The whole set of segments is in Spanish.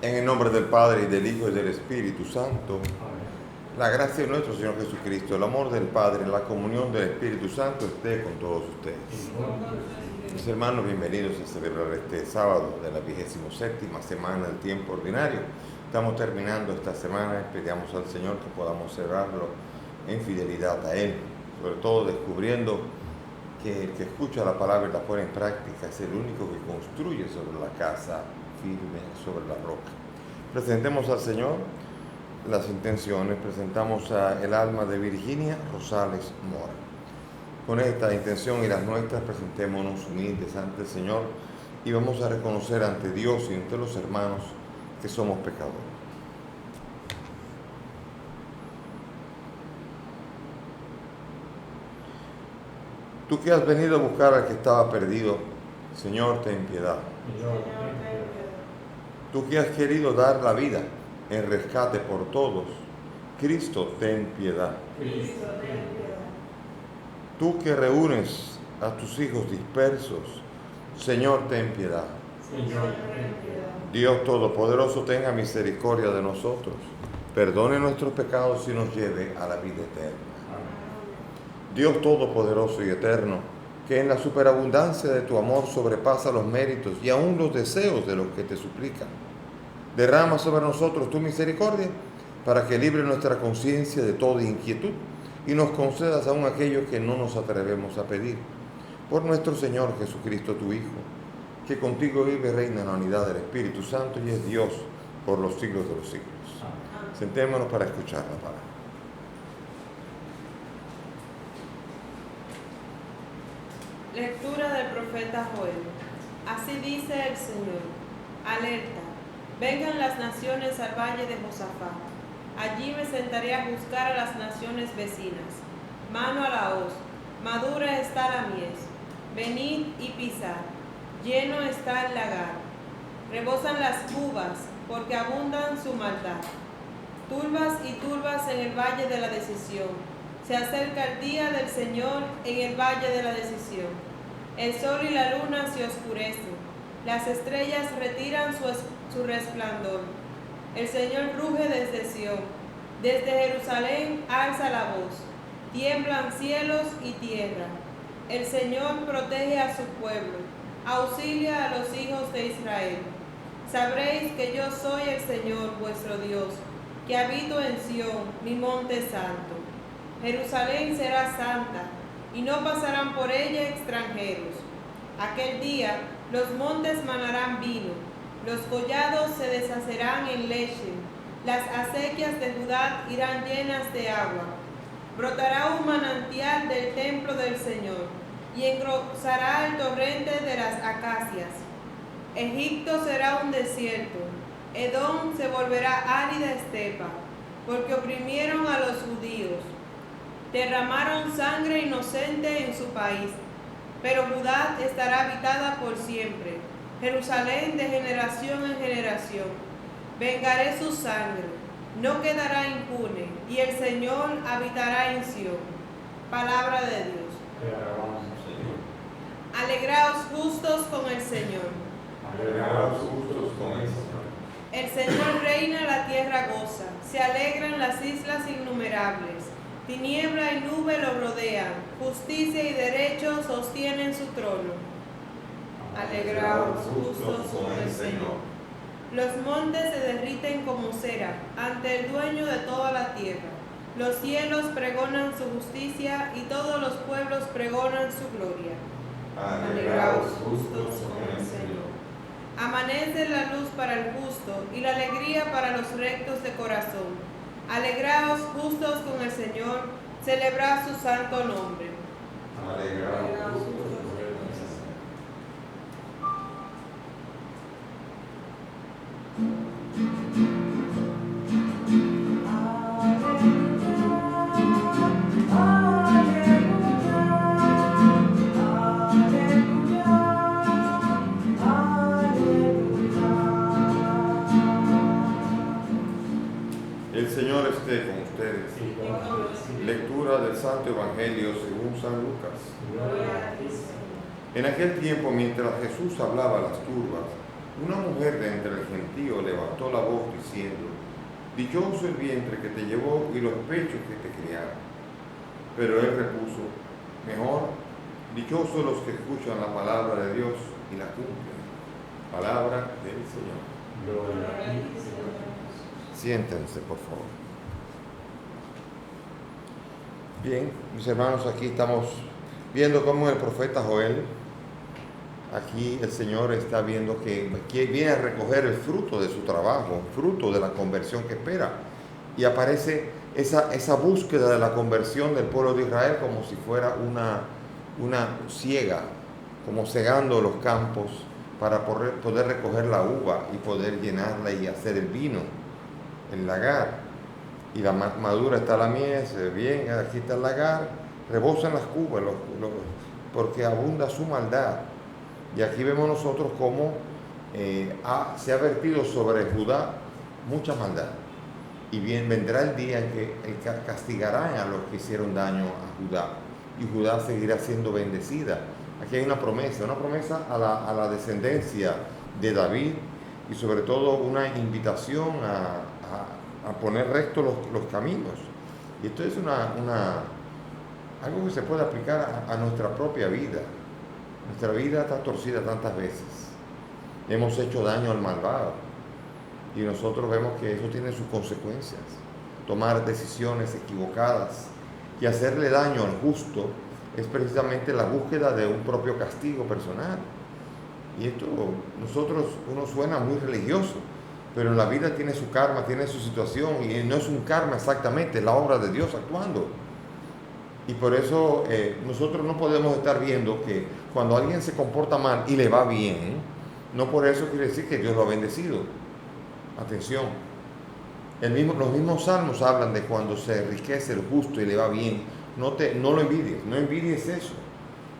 En el nombre del Padre, y del Hijo, y del Espíritu Santo. La gracia de nuestro Señor Jesucristo, el amor del Padre, la comunión del Espíritu Santo esté con todos ustedes. Mis hermanos, bienvenidos a celebrar este sábado de la 27ª semana del tiempo ordinario. Estamos terminando esta semana, pedimos al Señor que podamos cerrarlo en fidelidad a Él, sobre todo descubriendo que el que escucha la palabra y la pone en práctica es el único que construye sobre la casa firme, sobre la roca. Presentemos al Señor las intenciones. Presentamos el alma de Virginia Rosales Mora. Con esta intención y las nuestras, presentémonos humildes ante el Señor y vamos a reconocer ante Dios y ante los hermanos que somos pecadores. Tú que has venido a buscar al que estaba perdido, Señor, ten piedad. Tú que has querido dar la vida en rescate por todos, Cristo, ten piedad. Tú que reúnes a tus hijos dispersos, Señor, ten piedad. Dios Todopoderoso, tenga misericordia de nosotros, perdone nuestros pecados y nos lleve a la vida eterna. Dios Todopoderoso y Eterno, que en la superabundancia de tu amor sobrepasa los méritos y aún los deseos de los que te suplican, derrama sobre nosotros tu misericordia para que libre nuestra conciencia de toda inquietud y nos concedas aún aquello que no nos atrevemos a pedir. Por nuestro Señor Jesucristo, tu Hijo, que contigo vive y reina en la unidad del Espíritu Santo y es Dios por los siglos de los siglos. Sentémonos para escuchar la palabra. Lectura del profeta Joel. Así dice el Señor: alerta, vengan las naciones al valle de Josafat. Allí me sentaré a juzgar a las naciones vecinas. Mano a la hoz, madura está la mies. Venid y pisad, lleno está el lagar. Rebosan las uvas, porque abundan su maldad. Turbas y turbas en el valle de la decisión. Se acerca el día del Señor en el valle de la decisión. El sol y la luna se oscurecen. Las estrellas retiran su resplandor. El Señor ruge desde Sión. Desde Jerusalén alza la voz. Tiemblan cielos y tierra. El Señor protege a su pueblo. Auxilia a los hijos de Israel. Sabréis que yo soy el Señor vuestro Dios, que habito en Sión, mi monte santo. Jerusalén será santa, y no pasarán por ella extranjeros. Aquel día los montes manarán vino, los collados se deshacerán en leche, las acequias de Judá irán llenas de agua. Brotará un manantial del templo del Señor, y engrosará el torrente de las acacias. Egipto será un desierto, Edom se volverá árida estepa, porque oprimieron a los judíos. Derramaron sangre inocente en su país, pero Judá estará habitada por siempre, Jerusalén de generación en generación. Vengaré su sangre, no quedará impune, y el Señor habitará en Sión. Palabra de Dios. Te alabamos, Señor. Alegraos justos con el Señor. Alegraos justos con el Señor. El Señor reina, la tierra goza, se alegran las islas innumerables. Tiniebla y nube lo rodean, justicia y derecho sostienen su trono. Alegraos justos con el Señor. Los montes se derriten como cera ante el dueño de toda la tierra. Los cielos pregonan su justicia y todos los pueblos pregonan su gloria. Alegraos justos con el Señor. Amanece la luz para el justo y la alegría para los rectos de corazón. Alegraos justos con el Señor, celebrad su santo nombre. Alegraos justos con el Señor. El Señor esté con ustedes. Lectura del Santo Evangelio según San Lucas. En aquel tiempo, mientras Jesús hablaba a las turbas, Una mujer de entre el gentío levantó la voz diciendo: dichoso el vientre que te llevó y los pechos que te criaron. Pero él repuso: mejor, dichosos los que escuchan la palabra de Dios y la cumplen. Palabra del Señor. Gloria a ti, Señor. Siéntense, por favor. Bien, mis hermanos, aquí estamos viendo cómo el profeta Joel, aquí el Señor está viendo que viene a recoger el fruto de su trabajo, el fruto de la conversión que espera. Y aparece esa búsqueda de la conversión del pueblo de Israel como si fuera una siega, como cegando los campos para poder recoger la uva y poder llenarla y hacer el vino, el lagar. Y la madura está la mies, bien, aquí está el lagar, rebosan las cubas, porque abunda su maldad. Y aquí vemos nosotros cómo se ha vertido sobre Judá mucha maldad. Y bien vendrá el día en que castigarán a los que hicieron daño a Judá. Y Judá seguirá siendo bendecida. Aquí hay una promesa a la descendencia de David y sobre todo una invitación a poner rectos los caminos. Y esto es algo que se puede aplicar a nuestra propia vida. Nuestra vida está torcida tantas veces. Hemos hecho daño al malvado. Y nosotros vemos que eso tiene sus consecuencias. Tomar decisiones equivocadas y hacerle daño al justo es precisamente la búsqueda de un propio castigo personal. Y esto, uno suena muy religioso, pero en la vida tiene su karma, tiene su situación, y no es un karma exactamente, es la obra de Dios actuando. Y por eso nosotros no podemos estar viendo que cuando alguien se comporta mal y le va bien, no por eso quiere decir que Dios lo ha bendecido. Atención, los mismos salmos hablan de cuando se enriquece el justo y le va bien. No lo envidies, no envidies eso,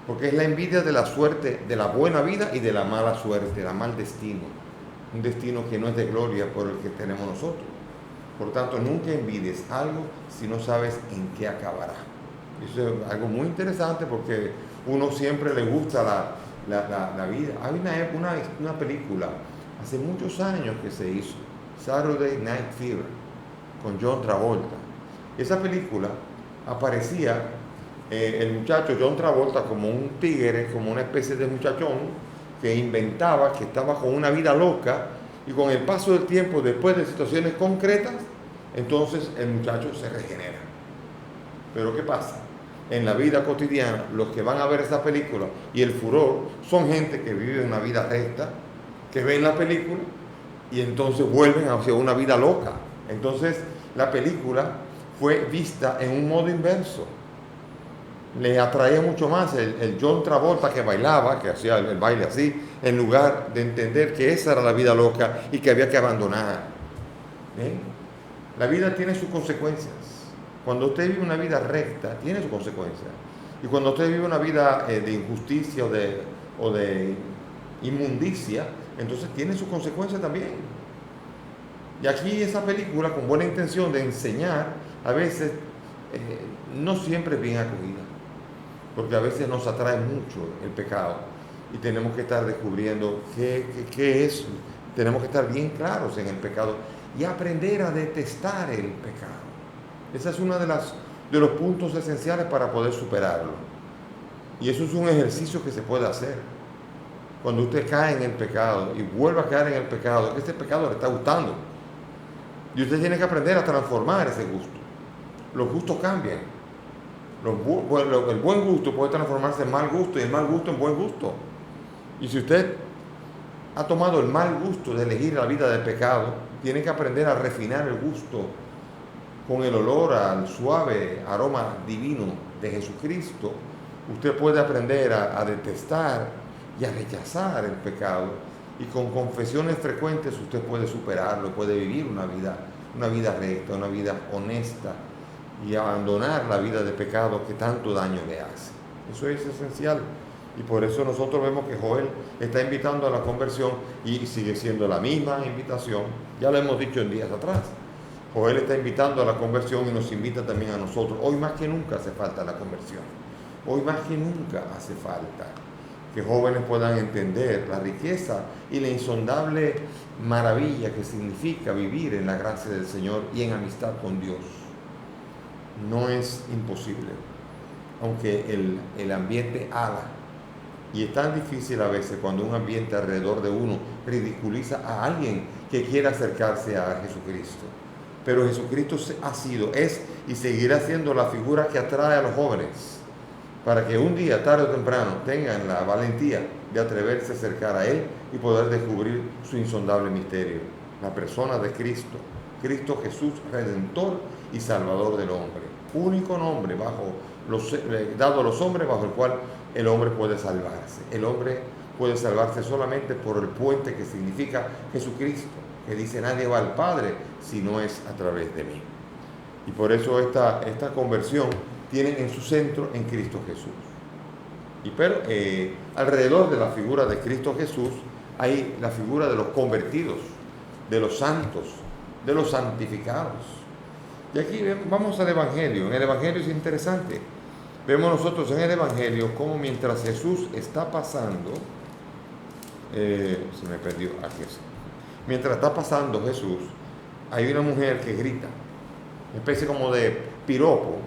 porque es la envidia de la suerte, de la buena vida y de la mala suerte, el mal destino, un destino que no es de gloria por el que tenemos nosotros. Por tanto, nunca envidies algo si no sabes en qué acabará. Eso es algo muy interesante porque uno siempre le gusta la vida. Hay una película hace muchos años que se hizo, Saturday Night Fever, con John Travolta. Esa película aparecía el muchacho John Travolta como un tigre, como una especie de muchachón que inventaba, que estaba con una vida loca, y con el paso del tiempo, después de situaciones concretas, entonces el muchacho se regenera. Pero ¿qué pasa? En la vida cotidiana, los que van a ver esa película y el furor son gente que vive una vida recta, que ven la película y entonces vuelven hacia una vida loca. Entonces la película fue vista en un modo inverso. Le atraía mucho más el John Travolta que bailaba, que hacía el baile así, en lugar de entender que esa era la vida loca y que había que abandonar. ¿Ven? La vida tiene sus consecuencias. Cuando usted vive una vida recta, tiene sus consecuencias. Y cuando usted vive una vida de injusticia o de inmundicia, entonces tiene sus consecuencias también. Y aquí esa película, con buena intención de enseñar, a veces no siempre es bien acogida, porque a veces nos atrae mucho el pecado y tenemos que estar descubriendo qué es. Tenemos que estar bien claros en el pecado y aprender a detestar el pecado. Ese es uno de los puntos esenciales para poder superarlo. Y eso es un ejercicio que se puede hacer. Cuando usted cae en el pecado y vuelve a caer en el pecado, es que ese pecado le está gustando. Y usted tiene que aprender a transformar ese gusto. Los gustos cambian. El buen gusto puede transformarse en mal gusto y el mal gusto en buen gusto. Y si usted ha tomado el mal gusto de elegir la vida del pecado, tiene que aprender a refinar el gusto con el olor al suave aroma divino de Jesucristo. Usted puede aprender a detestar y a rechazar el pecado, y con confesiones frecuentes usted puede superarlo, puede vivir una vida recta, una vida honesta, y abandonar la vida de pecado que tanto daño le hace. Eso es esencial, y por eso nosotros vemos que Joel está invitando a la conversión, y sigue siendo la misma invitación. Ya lo hemos dicho en días atrás. Joel está invitando a la conversión y nos invita también a nosotros. Hoy más que nunca hace falta la conversión. Hoy más que nunca hace falta que jóvenes puedan entender la riqueza y la insondable maravilla que significa vivir en la gracia del Señor y en amistad con Dios. No es imposible, aunque el ambiente ala. Y es tan difícil a veces cuando un ambiente alrededor de uno ridiculiza a alguien que quiera acercarse a Jesucristo. Pero Jesucristo ha sido, es y seguirá siendo la figura que atrae a los jóvenes para que un día, tarde o temprano, tengan la valentía de atreverse a acercar a Él y poder descubrir su insondable misterio, la persona de Cristo, Cristo Jesús, Redentor y Salvador del hombre, único nombre dado a los hombres bajo el cual el hombre puede salvarse. El hombre puede salvarse solamente por el puente que significa Jesucristo, que dice: nadie va al Padre si no es a través de mí. Y por eso esta conversión tiene en su centro en Cristo Jesús. Pero alrededor de la figura de Cristo Jesús hay la figura de los convertidos, de los santos, de los santificados. Y aquí vamos al Evangelio. En el Evangelio es interesante. Vemos nosotros en el Evangelio cómo mientras Jesús está pasando, se me perdió, aquí es. Mientras está pasando Jesús, hay una mujer que grita, una especie como de piropo,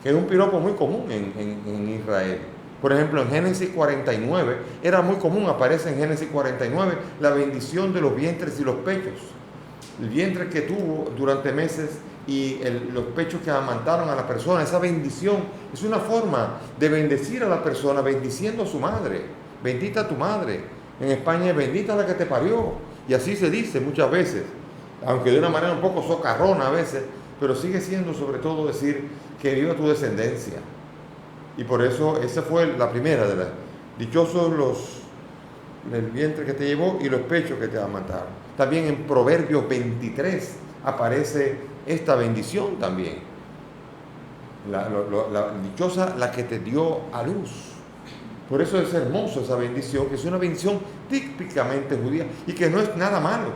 que es un piropo muy común en Israel. Por ejemplo, en Génesis 49, era muy común, aparece en Génesis 49, la bendición de los vientres y los pechos. El vientre que tuvo durante meses y los pechos que amamantaron a la persona, esa bendición es una forma de bendecir a la persona, bendiciendo a su madre. Bendita tu madre. En España es bendita la que te parió. Y así se dice muchas veces, aunque de una manera un poco socarrona a veces, pero sigue siendo sobre todo decir que viva tu descendencia. Y por eso esa fue la primera de las: dichosos el vientre que te llevó y los pechos que te amamantaron. También en Proverbios 23 aparece esta bendición también. La dichosa la que te dio a luz. Por eso es hermoso esa bendición, que es una bendición típicamente judía y que no es nada malo.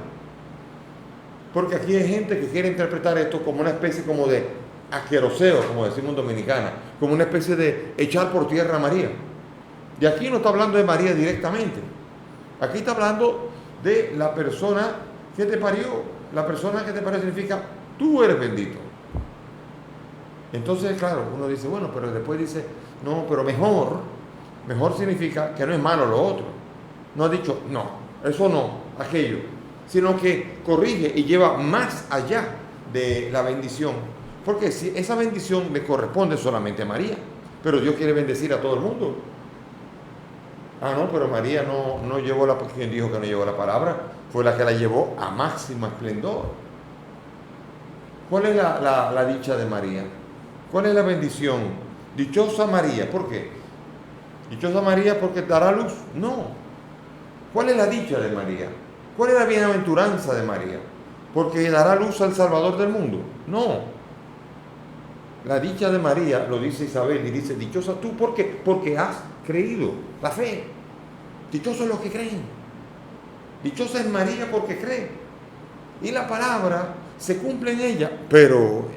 Porque aquí hay gente que quiere interpretar esto como una especie como de aqueroseo, como decimos en Dominicana, como una especie de echar por tierra a María. Y aquí no está hablando de María directamente. Aquí está hablando de la persona que te parió. La persona que te parió significa: tú eres bendito. Entonces, claro, uno dice, bueno, pero después dice, no, pero mejor significa que no es malo lo otro. No ha dicho, no, eso no, aquello, sino que corrige y lleva más allá de la bendición. Porque si esa bendición le corresponde solamente a María, pero Dios quiere bendecir a todo el mundo. Ah, no, pero María no llevó ¿quién dijo que no llevó la palabra? Fue la que la llevó a máximo esplendor. ¿Cuál es la dicha de María? ¿Cuál es la bendición? Dichosa María, ¿por qué? ¿Dichosa María porque dará luz? No. ¿Cuál es la dicha de María? ¿Cuál es la bienaventuranza de María? ¿Porque dará luz al Salvador del mundo? No. La dicha de María, lo dice Isabel, y dice: dichosa tú, ¿por qué? Porque has creído, la fe. Dichosos los que creen. Dichosa es María porque cree. Y la palabra se cumple en ella, pero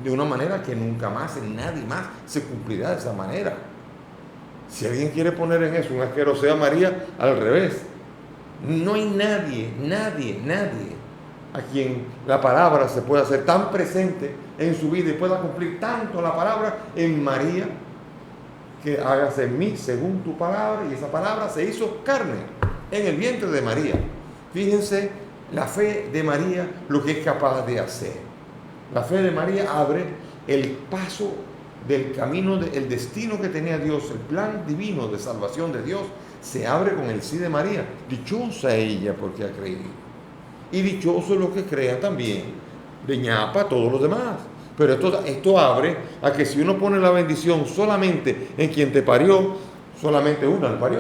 de una manera que nunca más, en nadie más, se cumplirá de esa manera. Si alguien quiere poner en eso un asqueroso a María, al revés. No hay nadie a quien la palabra se pueda hacer tan presente en su vida y pueda cumplir tanto la palabra en María, que hágase en mí según tu palabra. Y esa palabra se hizo carne en el vientre de María. Fíjense la fe de María, lo que es capaz de hacer. La fe de María abre el paso del camino, el destino que tenía Dios, el plan divino de salvación de Dios, se abre con el sí de María. Dichosa ella porque ha creído. Y dichosos los que crean también, de ñapa a todos los demás. Pero esto abre a que si uno pone la bendición solamente en quien te parió, solamente una le parió.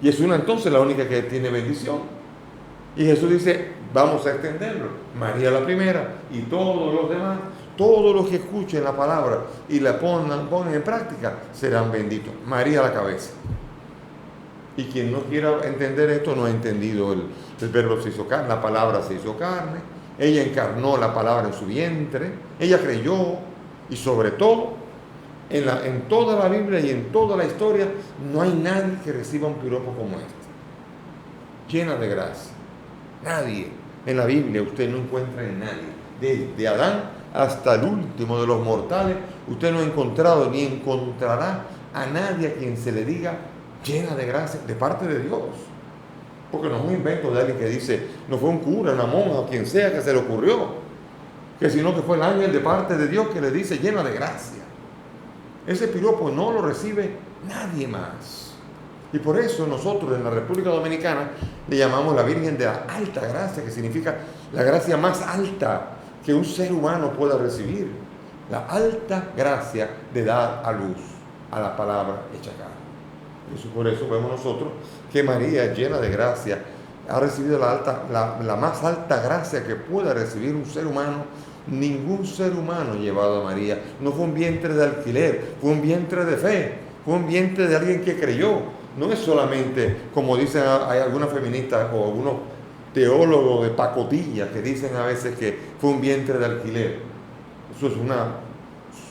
Y es una entonces la única que tiene bendición. Y Jesús dice, vamos a extenderlo. María la primera y todos los demás, todos los que escuchen la palabra y la pongan en práctica, serán benditos. María la cabeza. Y quien no quiera entender esto no ha entendido el verbo se hizo carne, la palabra se hizo carne. Ella encarnó la palabra en su vientre, ella creyó y sobre todo En toda la Biblia y en toda la historia no hay nadie que reciba un piropo como este, llena de gracia. Nadie. En la Biblia usted no encuentra en nadie, desde Adán hasta el último de los mortales, usted no ha encontrado ni encontrará a nadie a quien se le diga llena de gracia de parte de Dios. Porque no es un invento de alguien que dice, no fue un cura, una monja, o quien sea que se le ocurrió, que sino que fue el ángel de parte de Dios que le dice llena de gracia. Ese piropo no lo recibe nadie más. Y por eso nosotros en la República Dominicana le llamamos la Virgen de la Alta Gracia, que significa la gracia más alta que un ser humano pueda recibir. La alta gracia de dar a luz a la palabra hecha carne. Por eso vemos nosotros que María, llena de gracia, ha recibido la más alta gracia que pueda recibir un ser humano. Ningún ser humano llevado a María. No fue un vientre de alquiler, fue un vientre de fe, fue un vientre de alguien que creyó. No es solamente, como dicen, hay algunas feministas o algunos teólogos de pacotilla que dicen a veces que fue un vientre de alquiler. Eso es una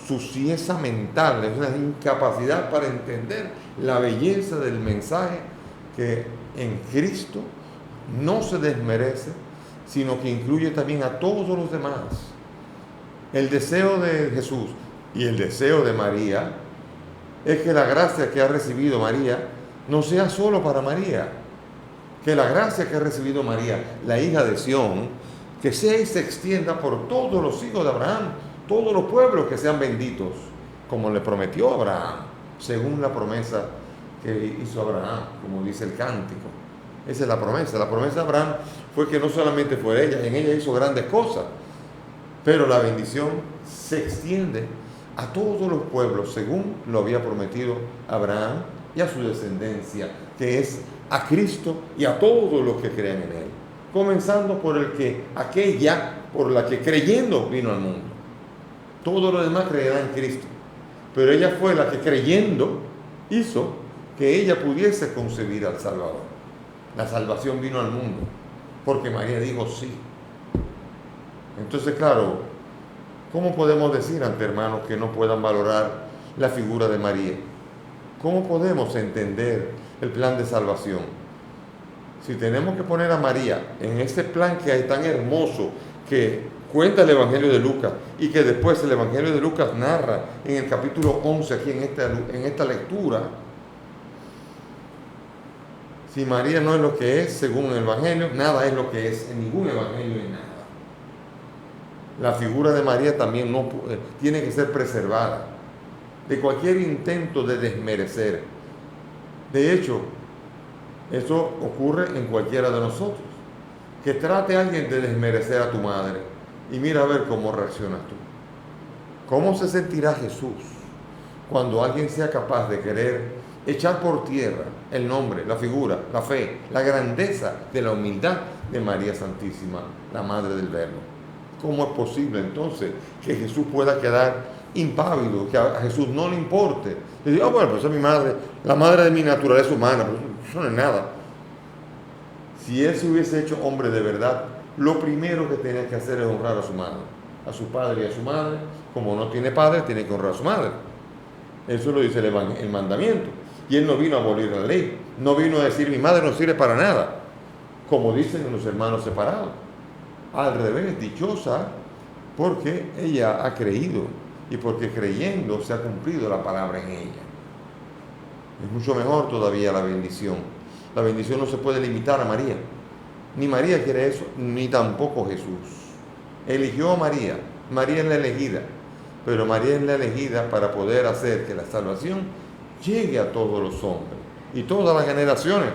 suciedad mental, es una incapacidad para entender la belleza del mensaje que en Cristo no se desmerece, sino que incluye también a todos los demás. El deseo de Jesús y el deseo de María es que la gracia que ha recibido María no sea solo para María, que la gracia que ha recibido María, la hija de Sión, que sea y se extienda por todos los hijos de Abraham, todos los pueblos que sean benditos, como le prometió Abraham, según la promesa que hizo Abraham, como dice el cántico. Esa es la promesa. La promesa de Abraham fue que no solamente fue ella, en ella hizo grandes cosas, pero la bendición se extiende a todos los pueblos, según lo había prometido Abraham, y a su descendencia, que es a Cristo y a todos los que crean en Él, comenzando por aquella por la que creyendo vino al mundo. Todos los demás creerán en Cristo, pero ella fue la que creyendo hizo que ella pudiese concebir al Salvador. La salvación vino al mundo porque María dijo sí. Entonces, claro, ¿cómo podemos decir ante hermanos que no puedan valorar la figura de María? ¿Cómo podemos entender el plan de salvación? Si tenemos que poner a María en ese plan que hay tan hermoso que cuenta el Evangelio de Lucas y que después el Evangelio de Lucas narra en el capítulo 11 aquí en esta lectura, si María no es lo que es según el Evangelio, nada es lo que es en ningún Evangelio y nada. La figura de María también tiene que ser preservada de cualquier intento de desmerecer. De hecho, eso ocurre en cualquiera de nosotros. Que trate a alguien de desmerecer a tu madre y mira a ver cómo reaccionas tú. ¿Cómo se sentirá Jesús cuando alguien sea capaz de querer echar por tierra el nombre, la figura, la fe, la grandeza de la humildad de María Santísima, la Madre del Verbo? ¿Cómo es posible entonces que Jesús pueda quedar impávido, que a Jesús no le importe? Le digo, bueno, pues es mi madre, la madre de mi naturaleza humana, pero eso no es nada. Si él se hubiese hecho hombre de verdad, lo primero que tenía que hacer es honrar a su madre, a su padre y a su madre. Como no tiene padre, tiene que honrar a su madre. Eso lo dice el mandamiento. Y él no vino a abolir la ley, no vino a decir mi madre no sirve para nada, como dicen los hermanos separados. Al revés, dichosa porque ella ha creído y porque creyendo se ha cumplido la palabra en ella. Es mucho mejor todavía la bendición. La bendición no se puede limitar a María. Ni María quiere eso, ni tampoco Jesús. Eligió a María. María es la elegida. Pero María es la elegida para poder hacer que la salvación llegue a todos los hombres. Y todas las generaciones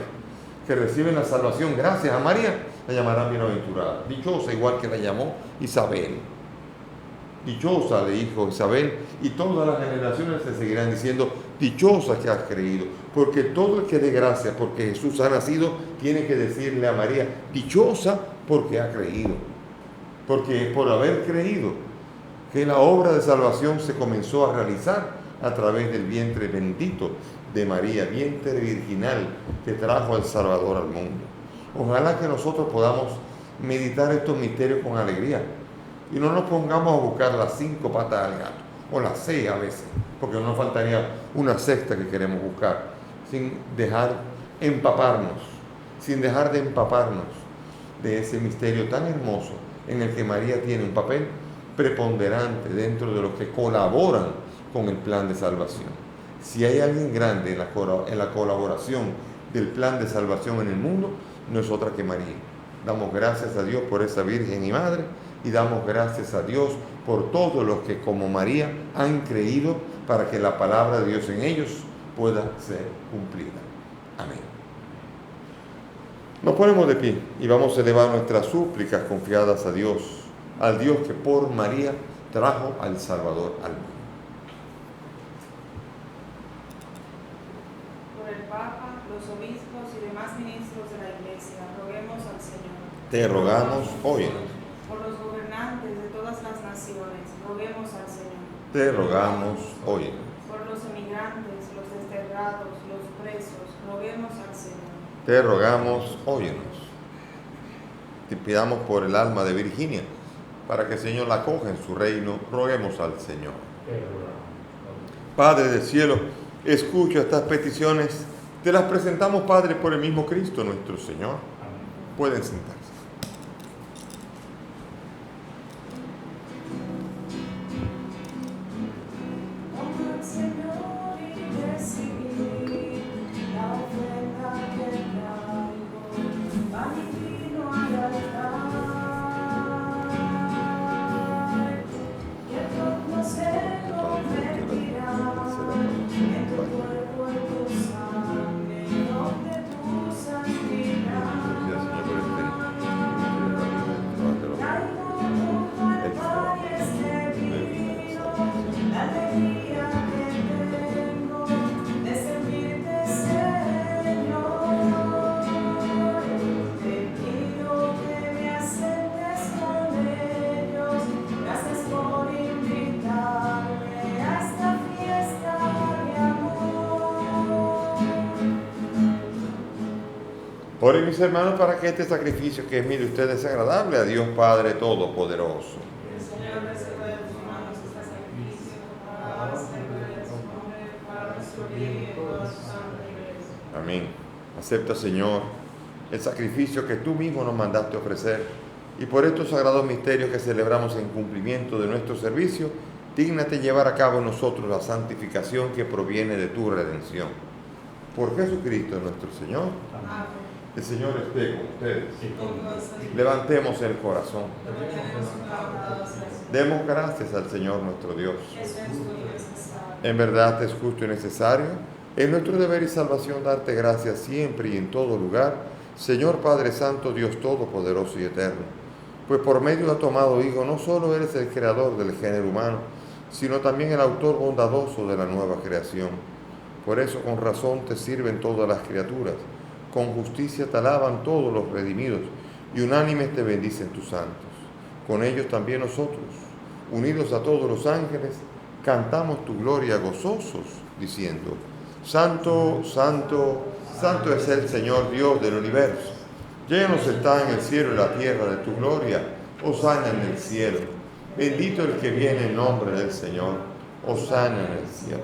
que reciben la salvación gracias a María la llamarán bienaventurada. Dichosa, igual que la llamó Isabel. Dichosa, le dijo Isabel, y todas las generaciones se seguirán diciendo, dichosa que has creído, porque todo el que dé gracia porque Jesús ha nacido, tiene que decirle a María, dichosa porque ha creído, porque por haber creído que la obra de salvación se comenzó a realizar a través del vientre bendito de María, vientre virginal que trajo al Salvador al mundo. Ojalá que nosotros podamos meditar estos misterios con alegría y no nos pongamos a buscar las 5 patas al gato, o las 6 a veces, porque no nos faltaría una sexta que queremos buscar, sin dejar de empaparnos de ese misterio tan hermoso en el que María tiene un papel preponderante dentro de los que colaboran con el plan de salvación. Si hay alguien grande en la colaboración del plan de salvación en el mundo, no es otra que María. Damos gracias a Dios por esa Virgen y Madre, y damos gracias a Dios por todos los que como María han creído para que la palabra de Dios en ellos pueda ser cumplida. Amén. Nos ponemos de pie y vamos a elevar nuestras súplicas confiadas a Dios, al Dios que por María trajo al Salvador al mundo. Por el Papa, los obispos y demás ministros de la Iglesia, roguemos al Señor. Te rogamos, óyenos. Por los gobernantes de todas las naciones, roguemos al Señor. Te rogamos, óyenos. Por los emigrantes, los desterrados, los presos, roguemos al Señor. Te rogamos, óyenos. Te pidamos por el alma de Virginia, para que el Señor la acoja en su reino, roguemos al Señor. Padre del cielo, escucha estas peticiones, te las presentamos, Padre, por el mismo Cristo nuestro Señor. Pueden sentarse. Oren mis hermanos para que este sacrificio que es mío de ustedes sea agradable a Dios Padre Todopoderoso. El Señor reciba de tus manos este sacrificio para la gloria de su nombre, para nuestro bien y de toda su santa iglesia. Amén. Acepta, Señor, el sacrificio que tú mismo nos mandaste ofrecer, y por estos sagrados misterios que celebramos en cumplimiento de nuestro servicio, dígnate llevar a cabo en nosotros la santificación que proviene de tu redención. Por Jesucristo nuestro Señor. Amén. El Señor esté con ustedes. Levantemos el corazón. Demos gracias al Señor nuestro Dios. En verdad es justo y necesario, es nuestro deber y salvación darte gracias siempre y en todo lugar, Señor Padre Santo, Dios Todopoderoso y Eterno. Pues por medio de tu amado Hijo no solo eres el creador del género humano, sino también el autor bondadoso de la nueva creación. Por eso con razón te sirven todas las criaturas, con justicia te alaban todos los redimidos, y unánimes te bendicen tus santos. Con ellos también nosotros, unidos a todos los ángeles, cantamos tu gloria gozosos, diciendo: Santo, Santo, Santo es el Señor Dios del universo. Llenos está en el cielo y la tierra de tu gloria. Hosana en el cielo. Bendito el que viene en nombre del Señor. Hosana en el cielo.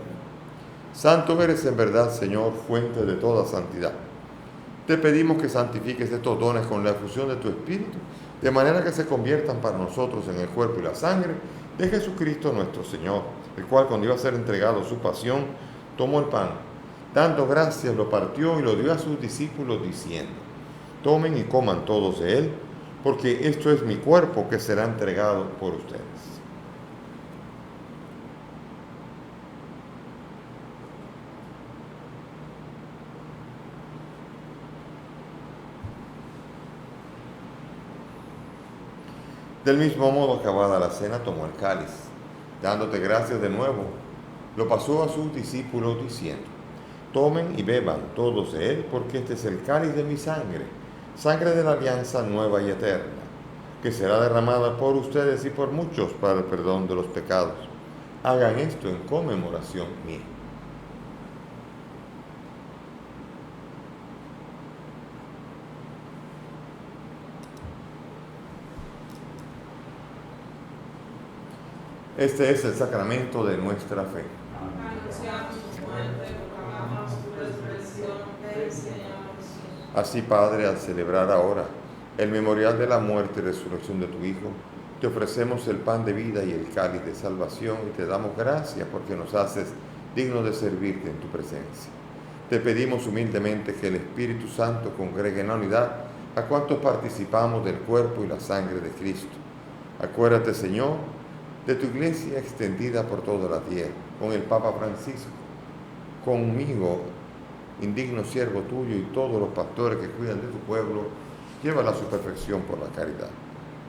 Santo eres en verdad, Señor, fuente de toda santidad. Te pedimos que santifiques estos dones con la efusión de tu Espíritu, de manera que se conviertan para nosotros en el cuerpo y la sangre de Jesucristo nuestro Señor, el cual, cuando iba a ser entregado su pasión, tomó el pan, dando gracias, lo partió y lo dio a sus discípulos, diciendo: Tomen y coman todos de él, porque esto es mi cuerpo que será entregado por ustedes. Del mismo modo, acabada la cena, tomó el cáliz, dándote gracias de nuevo, lo pasó a sus discípulos diciendo: Tomen y beban todos de él, porque este es el cáliz de mi sangre, sangre de la alianza nueva y eterna, que será derramada por ustedes y por muchos para el perdón de los pecados. Hagan esto en conmemoración mía. Este es el sacramento de nuestra fe. Amén. Así, Padre, al celebrar ahora el memorial de la muerte y resurrección de tu Hijo, te ofrecemos el pan de vida y el cáliz de salvación y te damos gracias porque nos haces dignos de servirte en tu presencia. Te pedimos humildemente que el Espíritu Santo congregue en la unidad a cuantos participamos del cuerpo y la sangre de Cristo. Acuérdate, Señor, de tu iglesia extendida por toda la tierra, con el Papa Francisco, conmigo, indigno siervo tuyo, y todos los pastores que cuidan de tu pueblo, llévala a su perfección por la caridad.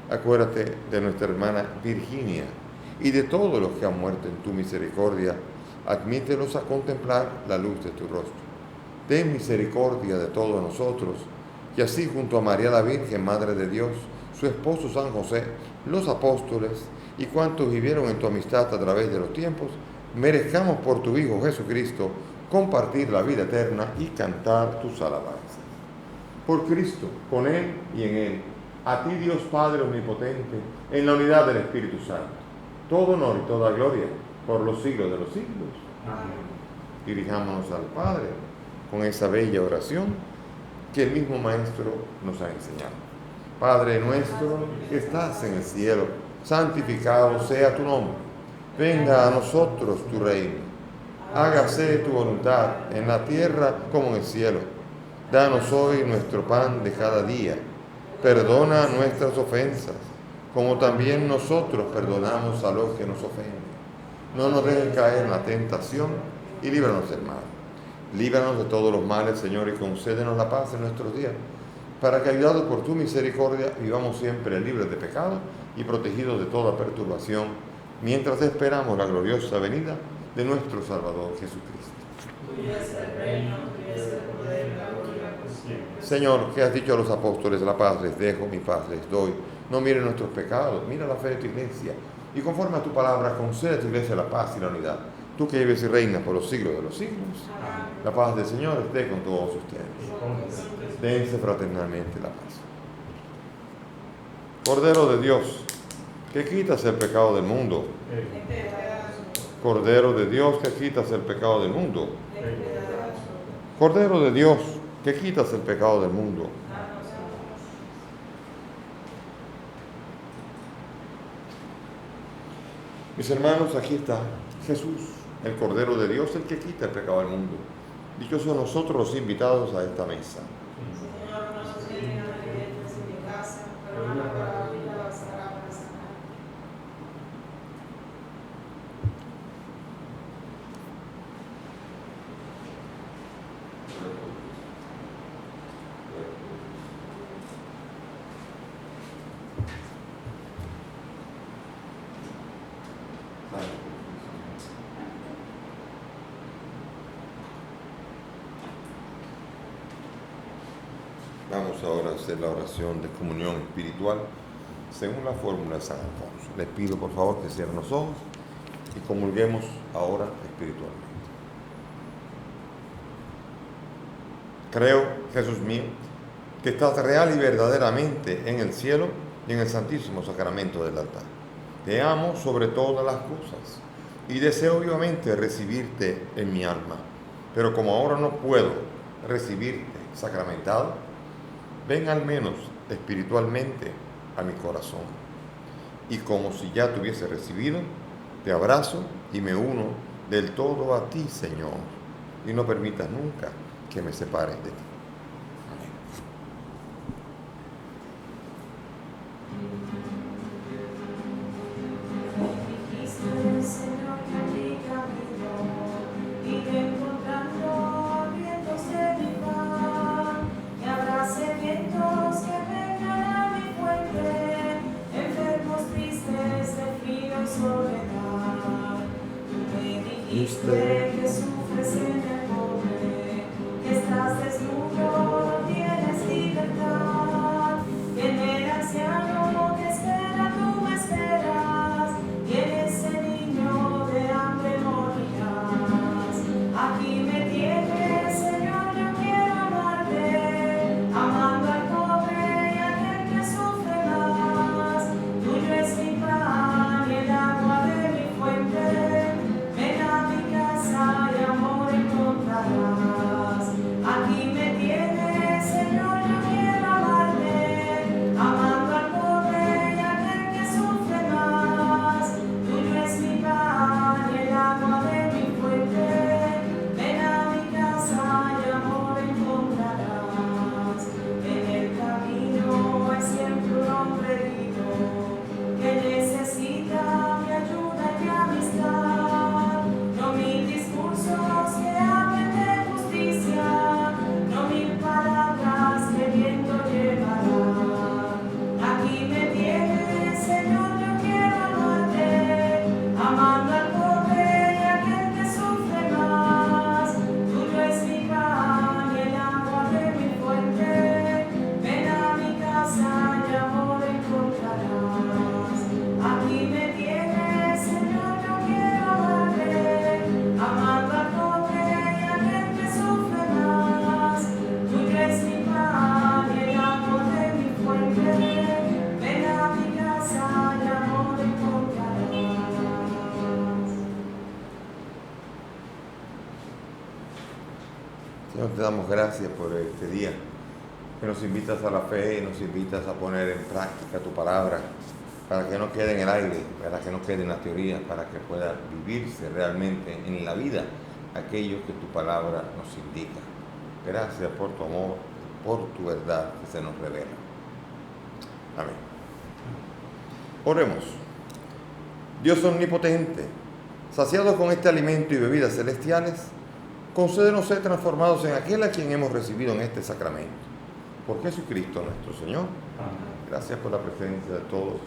Acuérdate de nuestra hermana Virginia y de todos los que han muerto en tu misericordia. Admítelos a contemplar la luz de tu rostro. Ten misericordia de todos nosotros, y así junto a María la Virgen, Madre de Dios, su esposo San José, los apóstoles y cuantos vivieron en tu amistad a través de los tiempos, merezcamos por tu Hijo Jesucristo compartir la vida eterna y cantar tus alabanzas. Por Cristo, con Él y en Él, a ti Dios Padre Omnipotente, en la unidad del Espíritu Santo, todo honor y toda gloria por los siglos de los siglos. Amén. Dirijámonos al Padre con esa bella oración que el mismo Maestro nos ha enseñado. Padre nuestro que estás en el cielo, santificado sea tu nombre. Venga a nosotros tu reino. Hágase tu voluntad en la tierra como en el cielo. Danos hoy nuestro pan de cada día. Perdona nuestras ofensas, como también nosotros perdonamos a los que nos ofenden. No nos dejes caer en la tentación y líbranos del mal. Líbranos de todos los males, Señor, y concédenos la paz en nuestros días, para que, ayudados por tu misericordia, vivamos siempre libres de pecado y protegidos de toda perturbación, mientras esperamos la gloriosa venida de nuestro Salvador Jesucristo. Tuyo es el reino, tuyo es el poder y la gloria por siempre. Señor, que has dicho a los apóstoles, la paz les dejo, mi paz les doy. No miren nuestros pecados, mira la fe de tu iglesia. Y conforme a tu palabra, concede a tu iglesia la paz y la unidad. Tú que vives y reinas por los siglos de los siglos. Amén. La paz del Señor esté con todos ustedes. Dense fraternalmente la paz. Cordero de Dios, que quitas el pecado del mundo. Cordero de Dios, que quitas el pecado del mundo. Cordero de Dios, que quitas el pecado del mundo. Mis hermanos, aquí está Jesús, el Cordero de Dios, el que quita el pecado del mundo. Dichosos nosotros los invitados a esta mesa. Señor, no nos vienen a alimentos en mi casa, pero una palabra bastará para sanar. Vamos ahora a hacer la oración de comunión espiritual según la fórmula de San Alfonso. Les pido por favor que cierren los ojos y comulguemos ahora espiritualmente. Creo, Jesús mío, que estás real y verdaderamente en el cielo y en el santísimo sacramento del altar. Te amo sobre todas las cosas y deseo vivamente recibirte en mi alma, pero como ahora no puedo recibirte sacramentado, ven al menos espiritualmente a mi corazón. Y como si ya te hubiese recibido, te abrazo y me uno del todo a ti, Señor, y no permitas nunca que me separen de ti. Amén. Dijiste, Señor, que mi camino y de encontrando vientos de mi paz, y habrá sedientos que vengan a mi fuente, enfermos tristes de frío y soledad. Tú me dijiste que sufres en el pobre, que estás desnudo, no tienes libertad, que en el anciano que espera tú me esperas, y en ese niño de hambre morirás. Aquí me tienes, Señor, yo quiero amarte, amando al pobre y a aquel que sufre más. Tuyo es mi pan y el agua de mi fuente, ven a mi casa y amor encontrarás. Señor, te damos gracias por este día, que nos invitas a la fe, nos invitas a poner en práctica tu palabra, para que no quede en el aire, para que no quede en la teoría, para que pueda vivirse realmente en la vida aquello que tu palabra nos indica. Gracias por tu amor, por tu verdad que se nos revela. Amén. Oremos. Dios omnipotente, saciados con este alimento y bebidas celestiales, concédenos ser transformados en aquel a quien hemos recibido en este sacramento. Por Jesucristo nuestro Señor. Gracias por la presencia de todos.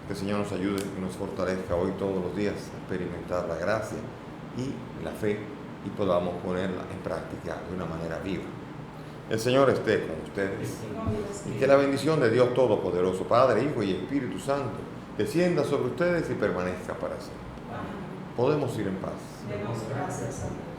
Que el Señor nos ayude y nos fortalezca hoy todos los días a experimentar la gracia y la fe y podamos ponerla en práctica de una manera viva. El Señor esté con ustedes y que la bendición de Dios Todopoderoso, Padre, Hijo y Espíritu Santo, descienda sobre ustedes y permanezca para siempre. Podemos ir en paz. Demos gracias a Dios.